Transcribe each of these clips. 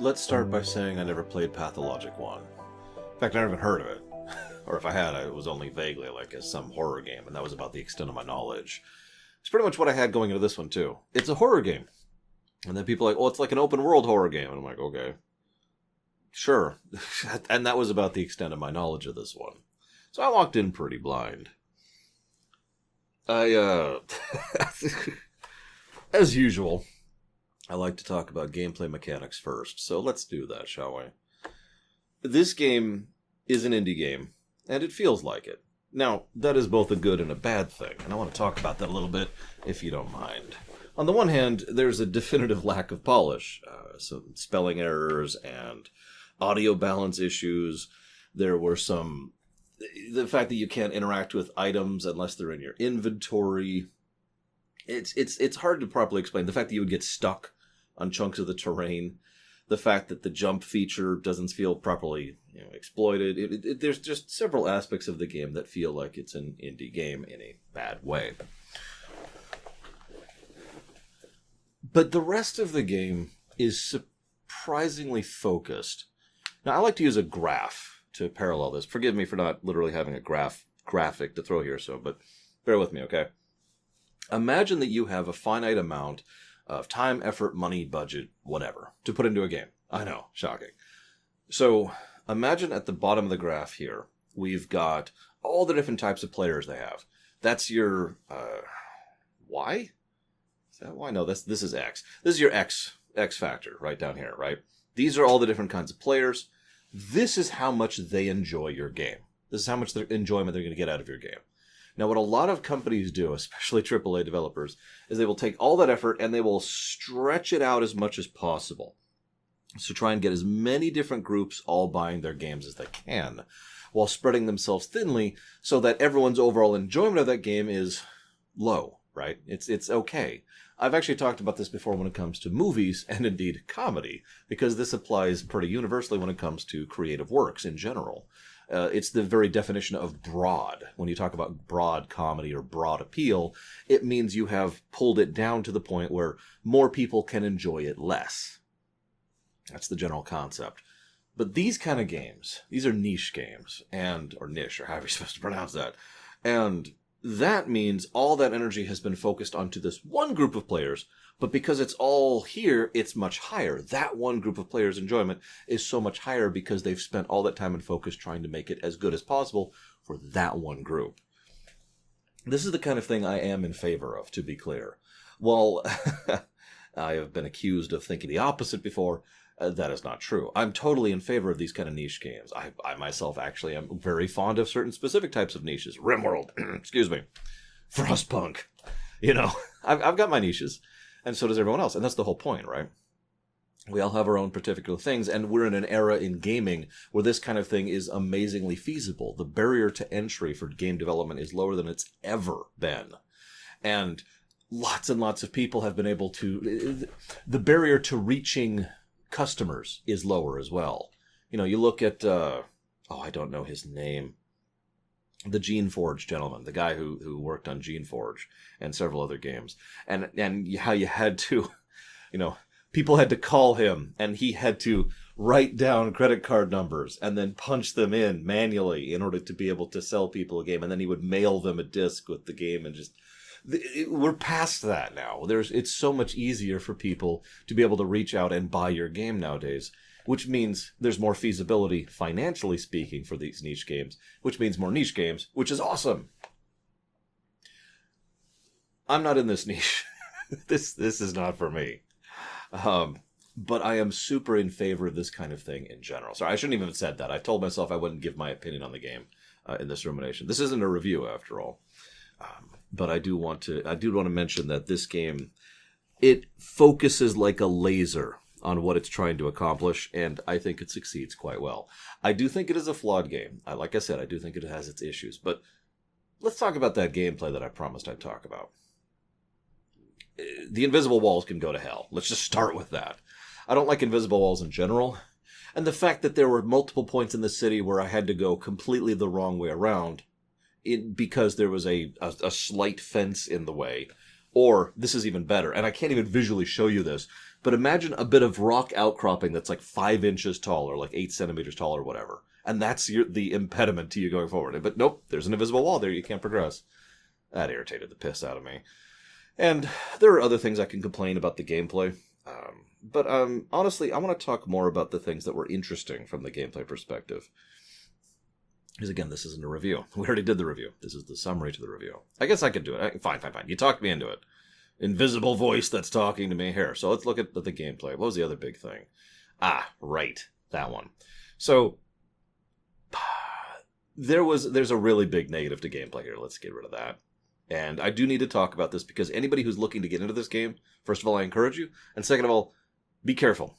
Let's start by saying I never played Pathologic 1. In fact, I never even heard of it. Or if I had, it was only vaguely, like as some horror game, and that was about the extent of my knowledge. It's pretty much what I had going into this one, too. It's a horror game. And then people are like, well, it's like an open-world horror game. And I'm like, okay. Sure. And that was about the extent of my knowledge of this one. So I walked in pretty blind. As usual, I like to talk about gameplay mechanics first, so let's do that, shall we? This game is an indie game, and it feels like it. Now, that is both a good and a bad thing, and I want to talk about that a little bit, if you don't mind. On the one hand, there's a definitive lack of polish, some spelling errors and audio balance issues. There were the fact that you can't interact with items unless they're in your inventory. It's hard to properly explain. The fact that you would get stuck on chunks of the terrain, the fact that the jump feature doesn't feel properly exploited. There's just several aspects of the game that feel like it's an indie game in a bad way. But the rest of the game is surprisingly focused. Now, I like to use a graph to parallel this. Forgive me for not literally having a graphic to throw here, but bear with me, okay? Imagine that you have a finite amount of time, effort, money, budget, whatever, to put into a game. I know, shocking. So imagine at the bottom of the graph here, we've got all the different types of players they have. That's your Y? Is that Y? No, this is X. This is your X factor right down here, right? These are all the different kinds of players. This is how much they enjoy your game. This is how much enjoyment they're going to get out of your game. Now, what a lot of companies do, especially AAA developers, is they will take all that effort and they will stretch it out as much as possible. So try and get as many different groups all buying their games as they can, while spreading themselves thinly so that everyone's overall enjoyment of that game is low, right? It's okay. I've actually talked about this before when it comes to movies and indeed comedy, because this applies pretty universally when it comes to creative works in general. It's the very definition of broad. When you talk about broad comedy or broad appeal, it means you have pulled it down to the point where more people can enjoy it less. That's the general concept. But these kind of games, these are niche games, or niche, or however you're supposed to pronounce that. And that means all that energy has been focused onto this one group of players, but because it's all here, it's much higher. That one group of players' enjoyment is so much higher because they've spent all that time and focus trying to make it as good as possible for that one group. This is the kind of thing I am in favor of, to be clear. While I have been accused of thinking the opposite before, that is not true. I'm totally in favor of these kind of niche games. I myself actually am very fond of certain specific types of niches. RimWorld, excuse me, Frostpunk. I've got my niches, and so does everyone else. And that's the whole point, right? We all have our own particular things, and we're in an era in gaming where this kind of thing is amazingly feasible. The barrier to entry for game development is lower than it's ever been. And lots of people have been able to... The barrier to reaching customers is lower as well. You look at... I don't know his name. The GeneForge gentleman, the guy who worked on GeneForge and several other games. And how you had to... people had to call him, and he had to write down credit card numbers and then punch them in manually in order to be able to sell people a game. And then he would mail them a disc with the game, and just... We're past that now. It's so much easier for people to be able to reach out and buy your game nowadays, which means there's more feasibility, financially speaking, for these niche games, which means more niche games, which is awesome. I'm not in this niche. This is not for me. But I am super in favor of this kind of thing in general. Sorry, I shouldn't even have said that. I told myself I wouldn't give my opinion on the game in this rumination. This isn't a review, after all. But I do want to mention that this game, it focuses like a laser on what it's trying to accomplish, and I think it succeeds quite well. I do think it is a flawed game. Like I said, I do think it has its issues. But let's talk about that gameplay that I promised I'd talk about. The invisible walls can go to hell. Let's just start with that. I don't like invisible walls in general. And the fact that there were multiple points in the city where I had to go completely the wrong way around because there was a slight fence in the way Or, this is even better, and I can't even visually show you this, but imagine a bit of rock outcropping that's like 5 inches tall, or like 8 centimeters tall, or whatever. And that's the impediment to you going forward. But nope, there's an invisible wall there, you can't progress. That irritated the piss out of me. And there are other things I can complain about the gameplay. But honestly, I want to talk more about the things that were interesting from the gameplay perspective. Because again, this isn't a review. We already did the review. This is the summary to the review. I guess I could do it. Fine. You talked me into it. Invisible voice that's talking to me here. So let's look at the gameplay. What was the other big thing? Right. That one. So there's a really big negative to gameplay here. Let's get rid of that. And I do need to talk about this because anybody who's looking to get into this game, first of all, I encourage you. And second of all, be careful.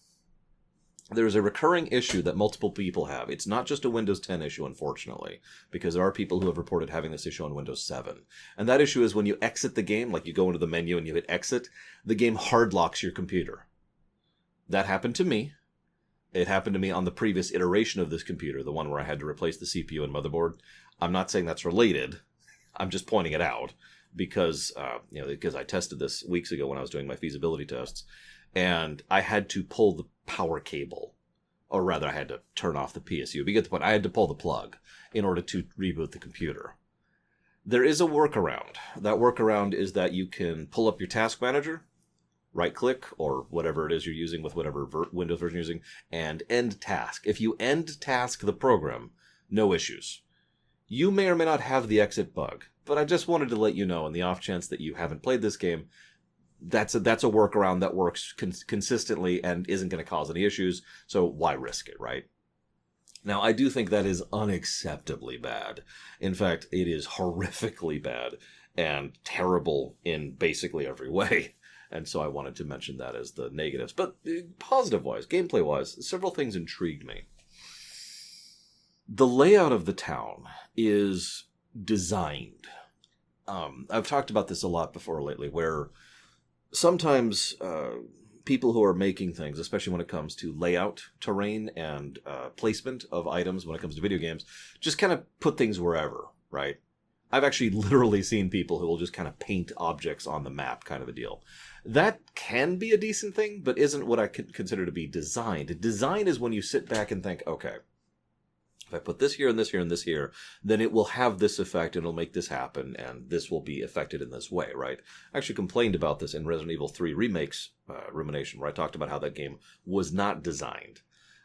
There's a recurring issue that multiple people have. It's not just a Windows 10 issue, unfortunately, because there are people who have reported having this issue on Windows 7. And that issue is when you exit the game, like you go into the menu and you hit exit, the game hard locks your computer. That happened to me. It happened to me on the previous iteration of this computer, the one where I had to replace the CPU and motherboard. I'm not saying that's related. I'm just pointing it out because I tested this weeks ago when I was doing my feasibility tests, and I had to pull the power cable, or rather, I had to turn off the PSU. But you get the point. I had to pull the plug in order to reboot the computer. There is a workaround. That workaround is that you can pull up your task manager, right-click, or whatever it is you're using with whatever Windows version you're using, and end task. If you end task the program, no issues. You may or may not have the exit bug, but I just wanted to let you know, in the off chance that you haven't played this game, that's a workaround that works consistently and isn't going to cause any issues, so why risk it, right? Now, I do think that is unacceptably bad. In fact, it is horrifically bad and terrible in basically every way. And so I wanted to mention that as the negatives. But positive-wise, gameplay-wise, several things intrigued me. The layout of the town is designed. I've talked about this a lot before lately, where sometimes people who are making things, especially when it comes to layout, terrain, and placement of items when it comes to video games, just kind of put things wherever, right? I've actually literally seen people who will just kind of paint objects on the map, kind of a deal. That can be a decent thing, but isn't what I consider to be designed. Design is when you sit back and think, okay, if I put this here and this here and this here, then it will have this effect and it'll make this happen and this will be affected in this way, right? I actually complained about this in Resident Evil 3 Remake's Rumination, where I talked about how that game was not designed.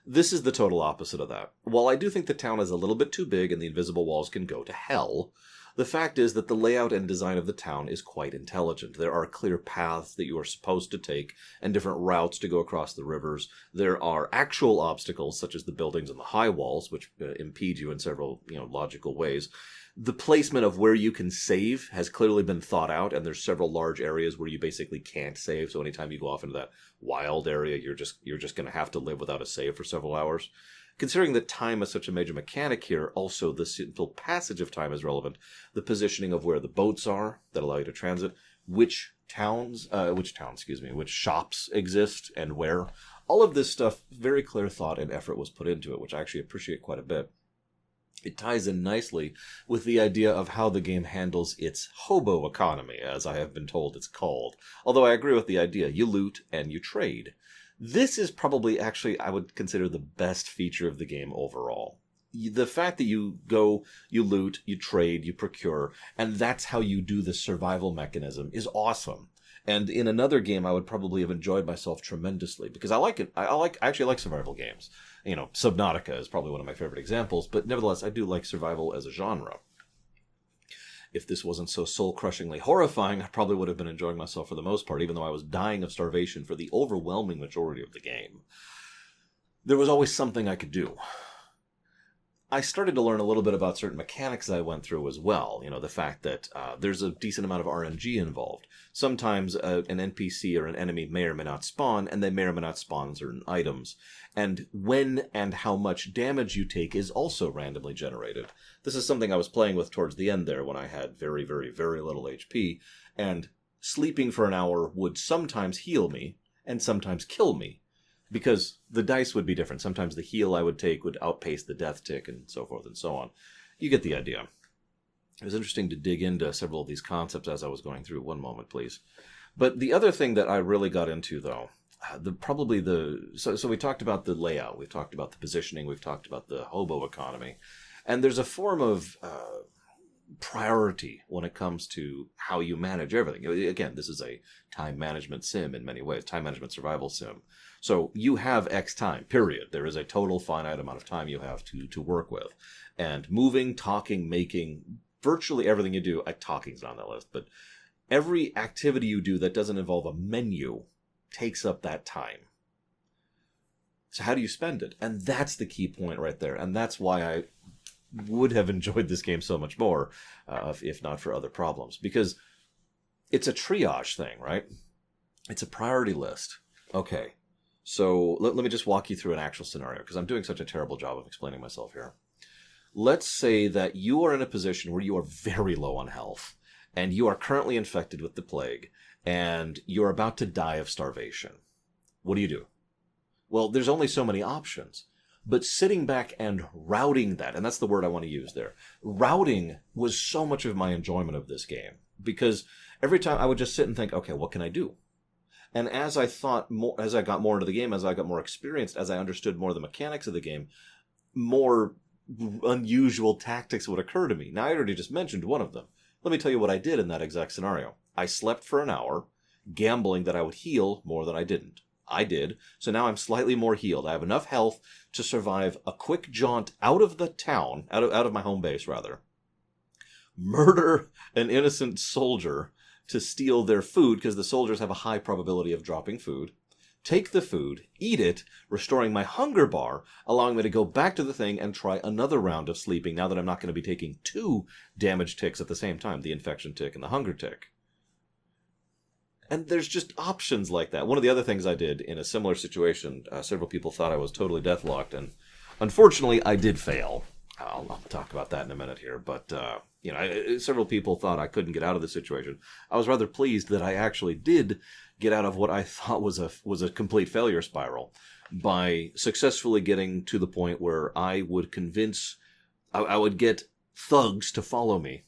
This is the total opposite of that. While I do think the town is a little bit too big and the invisible walls can go to hell, the fact is that the layout and design of the town is quite intelligent. There are clear paths that you are supposed to take and different routes to go across the rivers. There are actual obstacles, such as the buildings and the high walls, which impede you in several logical ways. The placement of where you can save has clearly been thought out, and there's several large areas where you basically can't save. So anytime you go off into that wild area, you're just going to have to live without a save for several hours. Considering that time is such a major mechanic here, also the simple passage of time is relevant. The positioning of where the boats are that allow you to transit, which shops exist and where. All of this stuff, very clear thought and effort was put into it, which I actually appreciate quite a bit. It ties in nicely with the idea of how the game handles its hobo economy, as I have been told it's called. Although I agree with the idea, you loot and you trade. This is probably, actually, I would consider the best feature of the game overall. The fact that you go, you loot, you trade, you procure, and that's how you do the survival mechanism is awesome. And in another game, I would probably have enjoyed myself tremendously, because I like it. I actually like survival games. Subnautica is probably one of my favorite examples, but nevertheless, I do like survival as a genre. If this wasn't so soul-crushingly horrifying, I probably would have been enjoying myself for the most part, even though I was dying of starvation for the overwhelming majority of the game. There was always something I could do. I started to learn a little bit about certain mechanics I went through as well. The fact that there's a decent amount of RNG involved. Sometimes an NPC or an enemy may or may not spawn, and they may or may not spawn certain items. And when and how much damage you take is also randomly generated. This is something I was playing with towards the end there when I had very, very, very little HP, and sleeping for an hour would sometimes heal me and sometimes kill me, because the dice would be different. Sometimes the heal I would take would outpace the death tick and so forth and so on. You get the idea. it was interesting to dig into several of these concepts as I was going through. One moment, please. But the other thing that I really got into, though, so we talked about the layout, we've talked about the positioning, we've talked about the hobo economy, and there's a form of priority when it comes to how you manage everything. Again, this is a time management sim in many ways, time management survival sim. So you have X time, period. There is a total finite amount of time you have to work with. And moving, talking, making, virtually everything you do, talking's not on that list, but every activity you do that doesn't involve a menu takes up that time. So how do you spend it? And that's the key point right there. And that's why I would have enjoyed this game so much more, if not for other problems. Because it's a triage thing, right? It's a priority list. Okay, so let me just walk you through an actual scenario, because I'm doing such a terrible job of explaining myself here. Let's say that you are in a position where you are very low on health, and you are currently infected with the plague, and you're about to die of starvation. What do? Well, there's only so many options. But sitting back and routing that, and that's the word I want to use there, routing was so much of my enjoyment of this game. Because every time I would just sit and think, okay, what can I do? And as I thought more, as I got more into the game, as I got more experienced, as I understood more of the mechanics of the game, more unusual tactics would occur to me. Now, I already just mentioned one of them. Let me tell you what I did in that exact scenario. I slept for an hour, gambling that I would heal more than I didn't. I did, so now I'm slightly more healed. I have enough health to survive a quick jaunt out of the town, out of my home base, rather. Murder an innocent soldier to steal their food, because the soldiers have a high probability of dropping food. Take the food, eat it, restoring my hunger bar, allowing me to go back to the thing and try another round of sleeping, now that I'm not going to be taking 2 damage ticks at the same time, the infection tick and the hunger tick. And there's just options like that. One of the other things I did in a similar situation, several people thought I was totally deathlocked, and unfortunately I did fail. I'll talk about that in a minute here, but several people thought I couldn't get out of the situation. I was rather pleased that I actually did get out of what I thought was a complete failure spiral by successfully getting to the point where I would I would get thugs to follow me.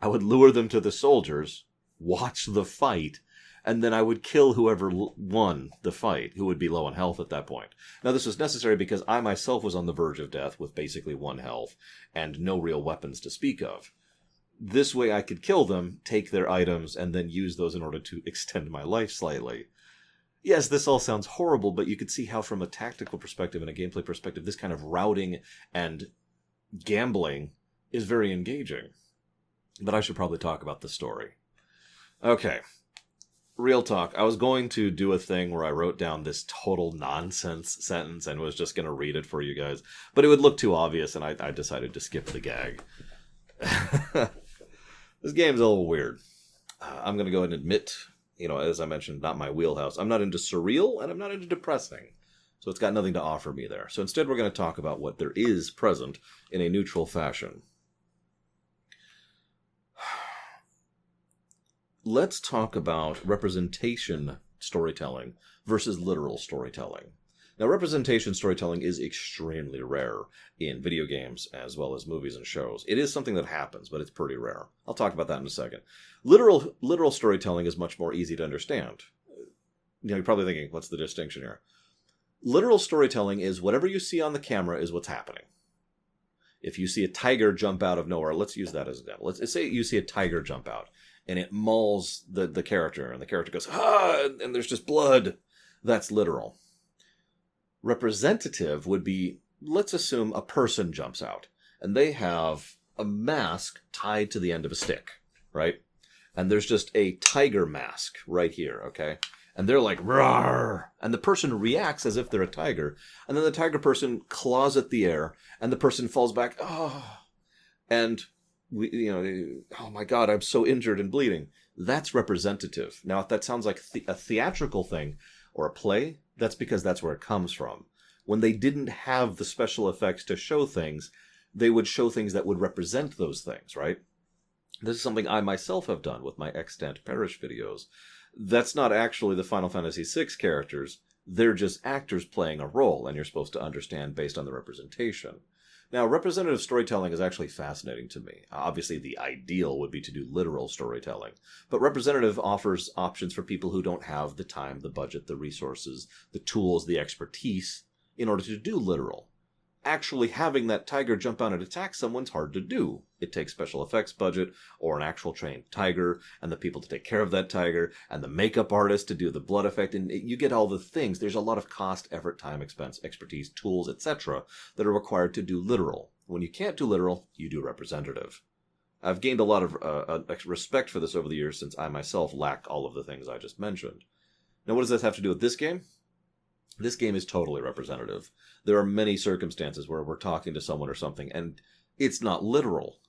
I would lure them to the soldiers, watch the fight, and then I would kill whoever won the fight, who would be low on health at that point. Now, this was necessary because I myself was on the verge of death with basically 1 health and no real weapons to speak of. This way I could kill them, take their items, and then use those in order to extend my life slightly. Yes, this all sounds horrible, but you could see how from a tactical perspective and a gameplay perspective, this kind of routing and gambling is very engaging. But I should probably talk about the story. Okay. Real talk, I was going to do a thing where I wrote down this total nonsense sentence and was just going to read it for you guys, but it would look too obvious, and I decided to skip the gag. This game's a little weird. I'm going to go ahead and admit, as I mentioned, not my wheelhouse. I'm not into surreal, and I'm not into depressing, so it's got nothing to offer me there. So instead, we're going to talk about what there is present in a neutral fashion. Let's talk about representation storytelling versus literal storytelling. Now, representation storytelling is extremely rare in video games as well as movies and shows. It is something that happens, but it's pretty rare. I'll talk about that in a second. Literal storytelling is much more easy to understand. You're probably thinking, what's the distinction here? Literal storytelling is whatever you see on the camera is what's happening. If you see a tiger jump out of nowhere, let's use that as an example. Let's say you see a tiger jump out, and it mauls the character, and the character goes, ah, and there's just blood. That's literal. Representative would be, let's assume a person jumps out, and they have a mask tied to the end of a stick, right? And there's just a tiger mask right here, okay? And they're like, roar! And the person reacts as if they're a tiger, and then the tiger person claws at the air, and the person falls back, oh, and oh my God, I'm so injured and bleeding. That's representative. Now, if that sounds like a theatrical thing or a play, that's because that's where it comes from. When they didn't have the special effects to show things, they would show things that would represent those things, right? This is something I myself have done with my extant Parish videos. That's not actually the Final Fantasy VI characters. They're just actors playing a role, and you're supposed to understand based on the representation. Now, representative storytelling is actually fascinating to me. Obviously, the ideal would be to do literal storytelling, but representative offers options for people who don't have the time, the budget, the resources, the tools, the expertise in order to do literal. Actually having that tiger jump out and attack someone's hard to do. It takes special effects budget, or an actual trained tiger, and the people to take care of that tiger, and the makeup artist to do the blood effect, and you get all the things. There's a lot of cost, effort, time, expense, expertise, tools, etc. that are required to do literal. When you can't do literal, you do representative. I've gained a lot of respect for this over the years, since I myself lack all of the things I just mentioned. Now, what does this have to do with this game? This game is totally representative. There are many circumstances where we're talking to someone or something, and it's not literal.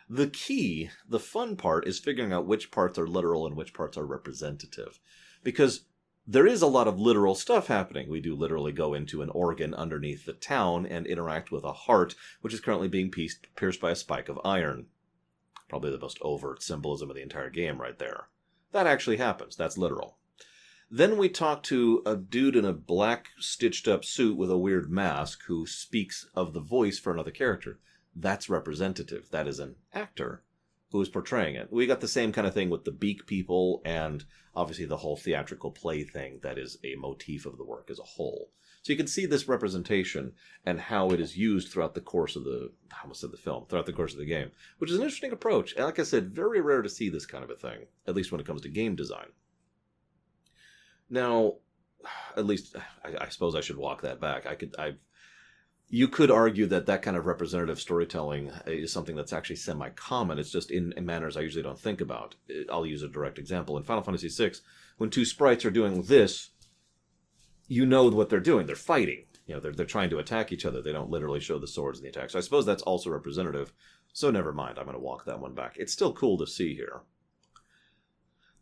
The key, the fun part, is figuring out which parts are literal and which parts are representative. Because there is a lot of literal stuff happening. We do literally go into an organ underneath the town and interact with a heart, which is currently being pierced by a spike of iron. Probably the most overt symbolism of the entire game right there. That actually happens. That's literal. Then we talk to a dude in a black stitched-up suit with a weird mask who speaks of the voice for another character. That's representative. That is an actor who is portraying it. We got the same kind of thing with the beak people and obviously the whole theatrical play thing that is a motif of the work as a whole. So you can see this representation and how it is used throughout the course of throughout the course of the game, which is an interesting approach. And like I said, very rare to see this kind of a thing, at least when it comes to game design. Now, at least I suppose I should walk that back. You could argue that kind of representative storytelling is something that's actually semi-common. It's just in manners I usually don't think about. I'll use a direct example. In Final Fantasy VI, when two sprites are doing this, you know what they're doing. They're fighting. You know, they're trying to attack each other. They don't literally show the swords in the attack. So I suppose that's also representative. So never mind. I'm going to walk that one back. It's still cool to see here.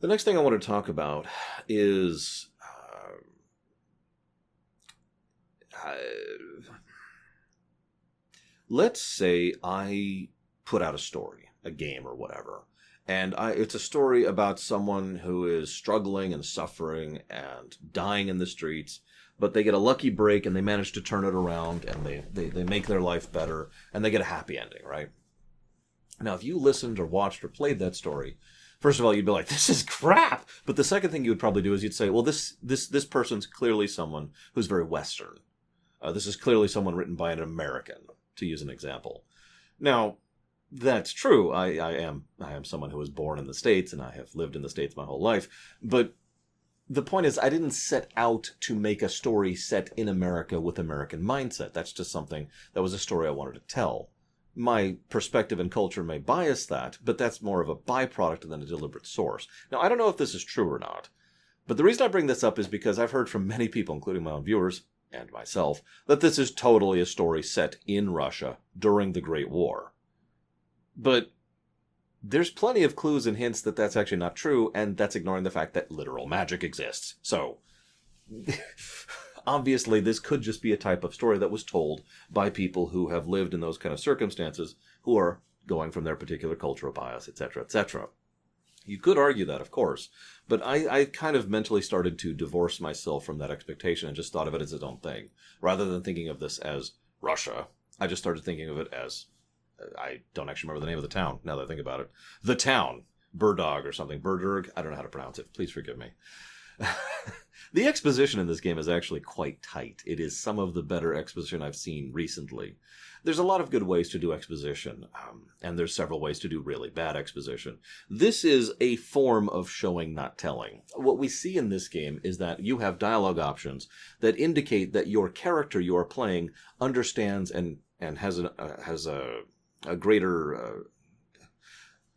The next thing I want to talk about is let's say I put out a story, a game or whatever, and it's a story about someone who is struggling and suffering and dying in the streets, but they get a lucky break and they manage to turn it around and they make their life better and they get a happy ending, right? Now, if you listened or watched or played that story, first of all, you'd be like, this is crap. But the second thing you would probably do is you'd say, well, this person's clearly someone who's very Western. This is clearly someone written by an American, to use an example. Now, that's true. I am someone who was born in the States, and I have lived in the States my whole life. But the point is, I didn't set out to make a story set in America with American mindset. That's just something that was a story I wanted to tell. My perspective and culture may bias that, but that's more of a byproduct than a deliberate source. Now, I don't know if this is true or not, but the reason I bring this up is because I've heard from many people, including my own viewers and myself, that this is totally a story set in Russia during the Great War. But there's plenty of clues and hints that that's actually not true, and that's ignoring the fact that literal magic exists. So, obviously, this could just be a type of story that was told by people who have lived in those kind of circumstances, who are going from their particular cultural bias, etc., etc. You could argue that, of course, but I kind of mentally started to divorce myself from that expectation and just thought of it as its own thing. Rather than thinking of this as Russia, I just started thinking of it as, I don't actually remember the name of the town, now that I think about it. The town. Burdog or something. Burdurg? I don't know how to pronounce it. Please forgive me. The exposition in this game is actually quite tight. It is some of the better exposition I've seen recently. There's a lot of good ways to do exposition, and there's several ways to do really bad exposition. This is a form of showing, not telling. What we see in this game is that you have dialogue options that indicate that your character you are playing understands and has a greater...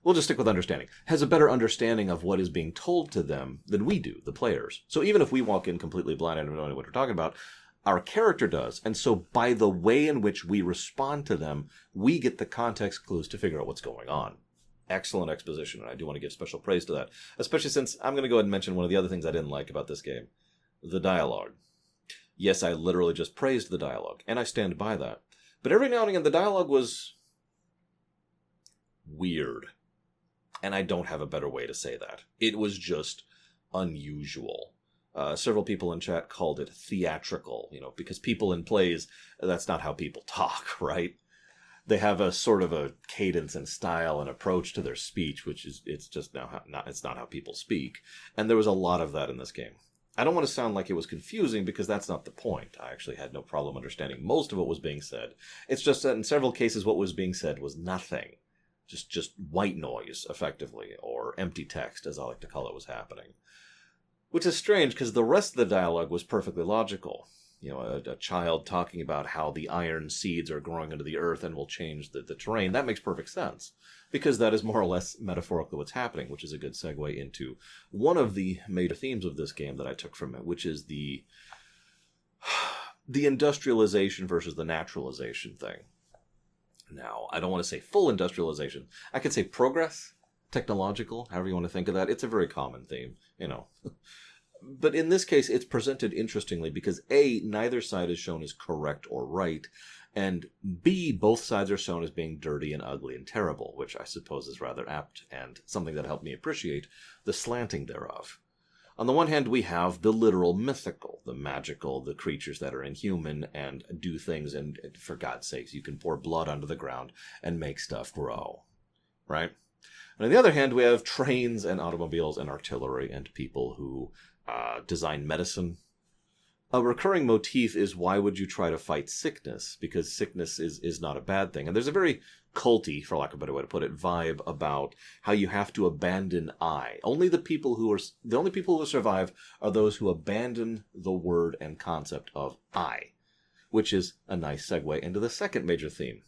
We'll just stick with understanding. Has a better understanding of what is being told to them than we do, the players. So even if we walk in completely blind and don't know what we're talking about, our character does. And so by the way in which we respond to them, we get the context clues to figure out what's going on. Excellent exposition, and I do want to give special praise to that. Especially since I'm going to go ahead and mention one of the other things I didn't like about this game. The dialogue. Yes, I literally just praised the dialogue, and I stand by that. But every now and again, the dialogue was weird. And I don't have a better way to say that. It was just unusual. Several people in chat called it theatrical, because people in plays, that's not how people talk, right? they have a sort of a cadence and style and approach to their speech, which is, it's just it's not how people speak. And there was a lot of that in this game. I don't want to sound like it was confusing, because that's not the point. I actually had no problem understanding most of what was being said. It's just that in several cases what was being said was nothing. Just white noise, effectively, or empty text, as I like to call it, was happening. Which is strange, because the rest of the dialogue was perfectly logical. You know, a child talking about how the iron seeds are growing into the earth and will change the terrain. That makes perfect sense, because that is more or less metaphorically what's happening, which is a good segue into one of the major themes of this game that I took from it, which is the industrialization versus the naturalization thing. Now, I don't want to say full industrialization. I could say progress, technological, however you want to think of that. It's a very common theme, you know. But in this case, it's presented interestingly because A, neither side is shown as correct or right, and B, both sides are shown as being dirty and ugly and terrible, which I suppose is rather apt and something that helped me appreciate the slanting thereof. On the one hand, we have the literal mythical, the magical, the creatures that are inhuman and do things, and for God's sakes, you can pour blood onto the ground and make stuff grow, right? And on the other hand, we have trains and automobiles and artillery and people who design medicine. A recurring motif is, why would you try to fight sickness? Because sickness is not a bad thing. And there's a very culty, for lack of a better way to put it, vibe about how you have to abandon I. The only people who survive are those who abandon the word and concept of I, which is a nice segue into the second major theme.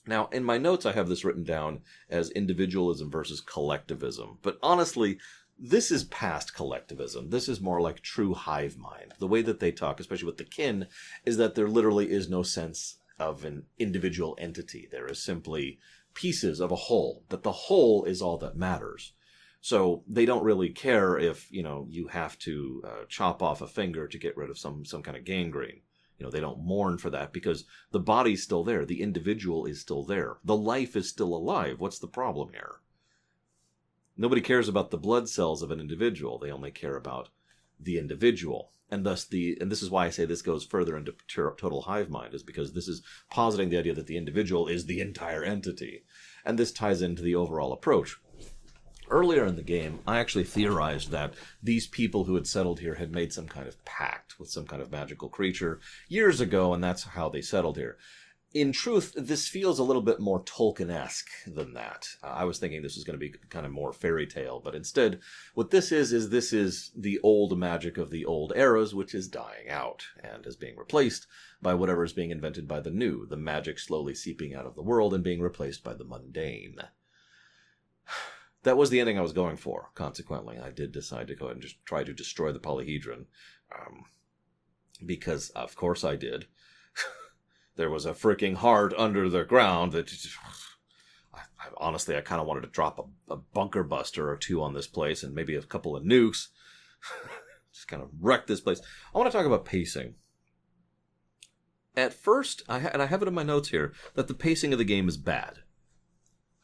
Now, in my notes, I have this written down as individualism versus collectivism. But honestly, this is past collectivism. This is more like true hive mind. The way that they talk, especially with the kin, is that there literally is no sense of an individual entity. There is simply pieces of a whole, that the whole is all that matters. So they don't really care if, you have to chop off a finger to get rid of some kind of gangrene. They don't mourn for that because the body's still there. The individual is still there. The life is still alive. What's the problem here? Nobody cares about the blood cells of an individual. They only care about the individual. And thus and this is why I say this goes further into total hive mind, is because this is positing the idea that the individual is the entire entity. And this ties into the overall approach. Earlier in the game, I actually theorized that these people who had settled here had made some kind of pact with some kind of magical creature years ago, and that's how they settled here. In truth, this feels a little bit more Tolkien-esque than that. I was thinking this was going to be kind of more fairy tale, but instead, what this is the old magic of the old eras, which is dying out and is being replaced by whatever is being invented by the new, the magic slowly seeping out of the world and being replaced by the mundane. That was the ending I was going for, consequently. I did decide to go ahead and just try to destroy the polyhedron, because, of course, I did. There was a freaking heart under the ground that honestly, I kind of wanted to drop a bunker buster or two on this place and maybe a couple of nukes. Just kind of wreck this place. I want to talk about pacing. At first, and I have it in my notes here, that the pacing of the game is bad.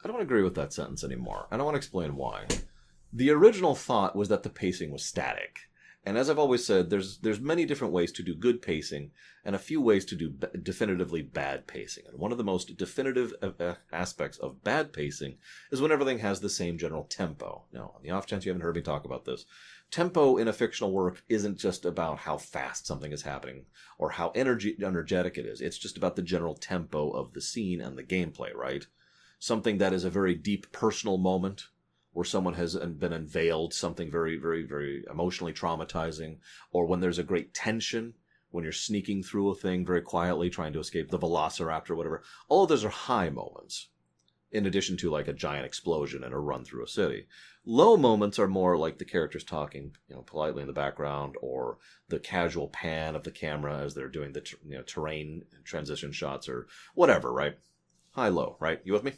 I don't agree with that sentence anymore, and I want to explain why. The original thought was that the pacing was static. And as I've always said, there's many different ways to do good pacing and a few ways to do definitively bad pacing. And one of the most definitive aspects of bad pacing is when everything has the same general tempo. Now, on the off chance you haven't heard me talk about this, tempo in a fictional work isn't just about how fast something is happening or how energetic it is. It's just about the general tempo of the scene and the gameplay, right? Something that is a very deep personal moment, where someone has been unveiled, something very, very, very emotionally traumatizing, or when there's a great tension, when you're sneaking through a thing very quietly, trying to escape the velociraptor or whatever. All of those are high moments, in addition to like a giant explosion and a run through a city. Low moments are more like the characters talking, politely in the background, or the casual pan of the camera as they're doing the terrain transition shots or whatever, right? High-low, right? You with me?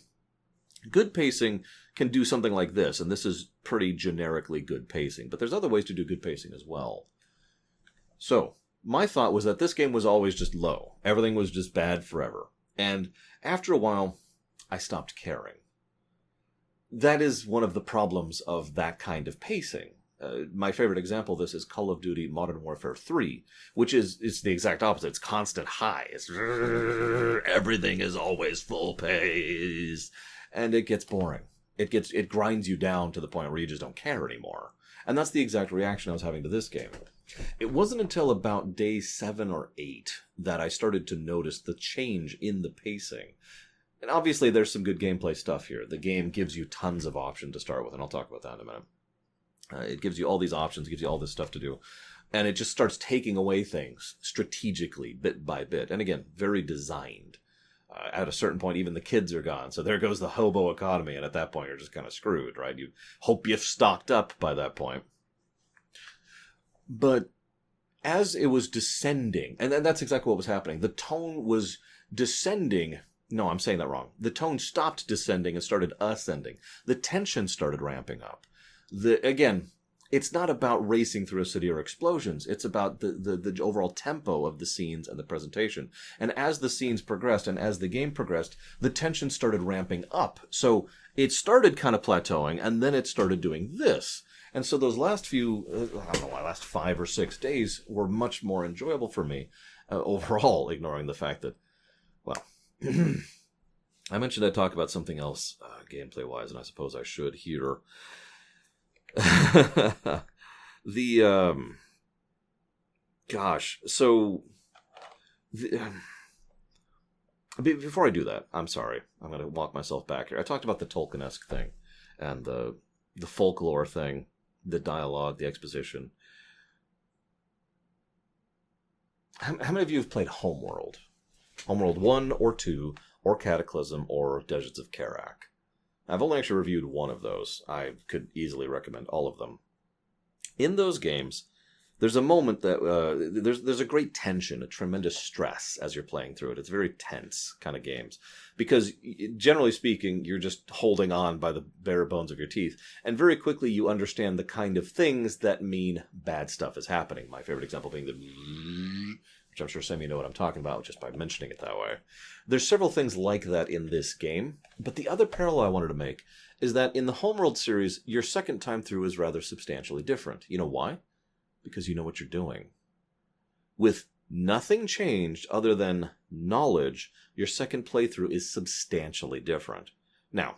Good pacing can do something like this, and this is pretty generically good pacing, but there's other ways to do good pacing as well. So, my thought was that this game was always just low. Everything was just bad forever. And after a while, I stopped caring. That is one of the problems of that kind of pacing. My favorite example of this is Call of Duty Modern Warfare 3, which it's the exact opposite. It's constant high. It's everything is always full pace, and it gets boring. It grinds you down to the point where you just don't care anymore. And that's the exact reaction I was having to this game. It wasn't until about day 7 or 8 that I started to notice the change in the pacing. And obviously there's some good gameplay stuff here. The game gives you tons of options to start with, and I'll talk about that in a minute. It gives you all these options, gives you all this stuff to do. And it just starts taking away things strategically, bit by bit. And again, very designed. At a certain point, even the kids are gone. So there goes the hobo economy. And at that point, you're just kind of screwed, right? You hope you've stocked up by that point. But as it was descending, and that's exactly what was happening. The tone was descending. No, I'm saying that wrong. The tone stopped descending and started ascending. The tension started ramping up. Again, it's not about racing through a city or explosions. It's about the overall tempo of the scenes and the presentation. And as the scenes progressed and as the game progressed, the tension started ramping up. So it started kind of plateauing, and then it started doing this. And so those last few, I don't know why, last 5 or 6 days were much more enjoyable for me overall, ignoring the fact that, well, I mentioned I'd talk about something else gameplay-wise, and I suppose I should here. Before I do that, I'm sorry. I'm going to walk myself back here. I talked about the Tolkien-esque thing and the folklore thing, the dialogue, the exposition. How many of you have played Homeworld? Homeworld 1 or 2 or Cataclysm or Deserts of Karak? I've only actually reviewed one of those. I could easily recommend all of them. In those games, there's a moment that there's a great tension, a tremendous stress as you're playing through it. It's very tense kind of games because, generally speaking, you're just holding on by the bare bones of your teeth, and very quickly you understand the kind of things that mean bad stuff is happening. My favorite example being which I'm sure some of you know what I'm talking about just by mentioning it that way. There's several things like that in this game, but the other parallel I wanted to make is that in the Homeworld series, your second time through is rather substantially different. You know why? Because you know what you're doing. With nothing changed other than knowledge, your second playthrough is substantially different. Now,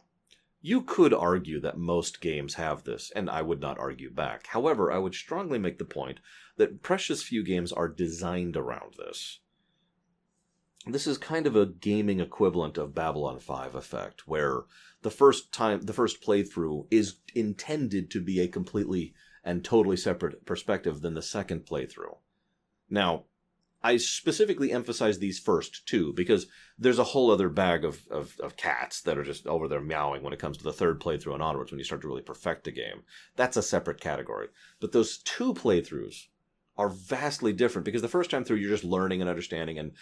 you could argue that most games have this, and I would not argue back. However, I would strongly make the point that precious few games are designed around this. This is kind of a gaming equivalent of Babylon 5 effect, where the first playthrough is intended to be a completely and totally separate perspective than the second playthrough. Now, I specifically emphasize these first two because there's a whole other bag of cats that are just over there meowing when it comes to the third playthrough and onwards when you start to really perfect the game. That's a separate category. But those two playthroughs are vastly different because the first time through you're just learning and understanding and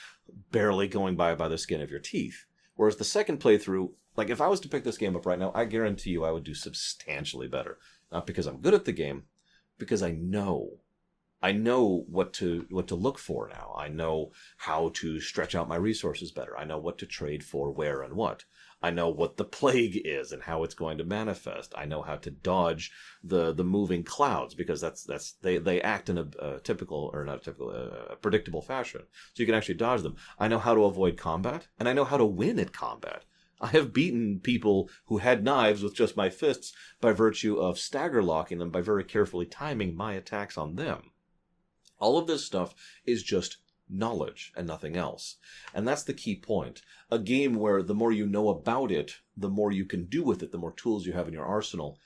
barely going by the skin of your teeth. Whereas the second playthrough, like if I was to pick this game up right now, I guarantee you I would do substantially better. Not because I'm good at the game, because I know what to look for now. I know how to stretch out my resources better. I know what to trade for, where, and what. I know what the plague is and how it's going to manifest. I know how to dodge the moving clouds because they act in a predictable fashion. So you can actually dodge them. I know how to avoid combat, and I know how to win at combat. I have beaten people who had knives with just my fists by virtue of stagger locking them by very carefully timing my attacks on them. All of this stuff is just knowledge and nothing else. And that's the key point. A game where the more you know about it, the more you can do with it, the more tools you have in your arsenal,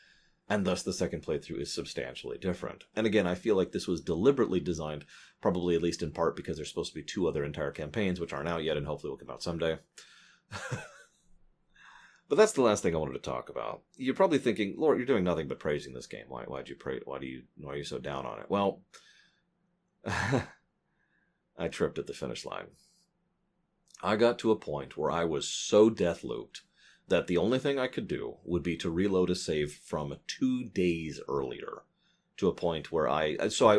and thus the second playthrough is substantially different. And again, I feel like this was deliberately designed, probably at least in part because there's supposed to be 2 other entire campaigns, which aren't out yet and hopefully will come out someday. But that's the last thing I wanted to talk about. You're probably thinking, Lord, you're doing nothing but praising this game. Why are you so down on it? Well, I tripped at the finish line. I got to a point where I was so death looped that the only thing I could do would be to reload a save from 2 days earlier, to a point where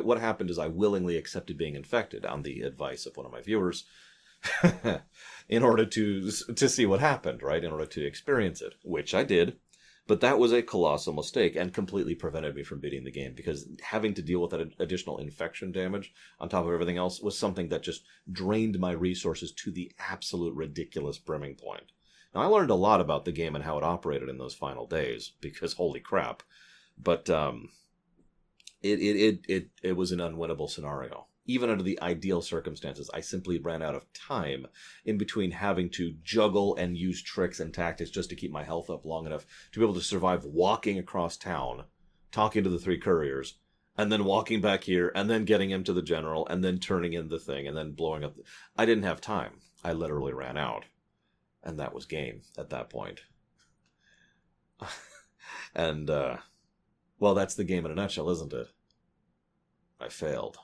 what happened is I willingly accepted being infected on the advice of one of my viewers in order to see what happened, right? In order to experience it, which I did. But that was a colossal mistake and completely prevented me from beating the game, because having to deal with that additional infection damage on top of everything else was something that just drained my resources to the absolute ridiculous brimming point. Now, I learned a lot about the game and how it operated in those final days, because holy crap. But it was an unwinnable scenario. Even under the ideal circumstances, I simply ran out of time in between having to juggle and use tricks and tactics just to keep my health up long enough to be able to survive walking across town, talking to the 3 couriers, and then walking back here, and then getting him to the general, and then turning in the thing, and then blowing up. I didn't have time. I literally ran out. And that was game at that point. And, well, that's the game in a nutshell, isn't it? I failed.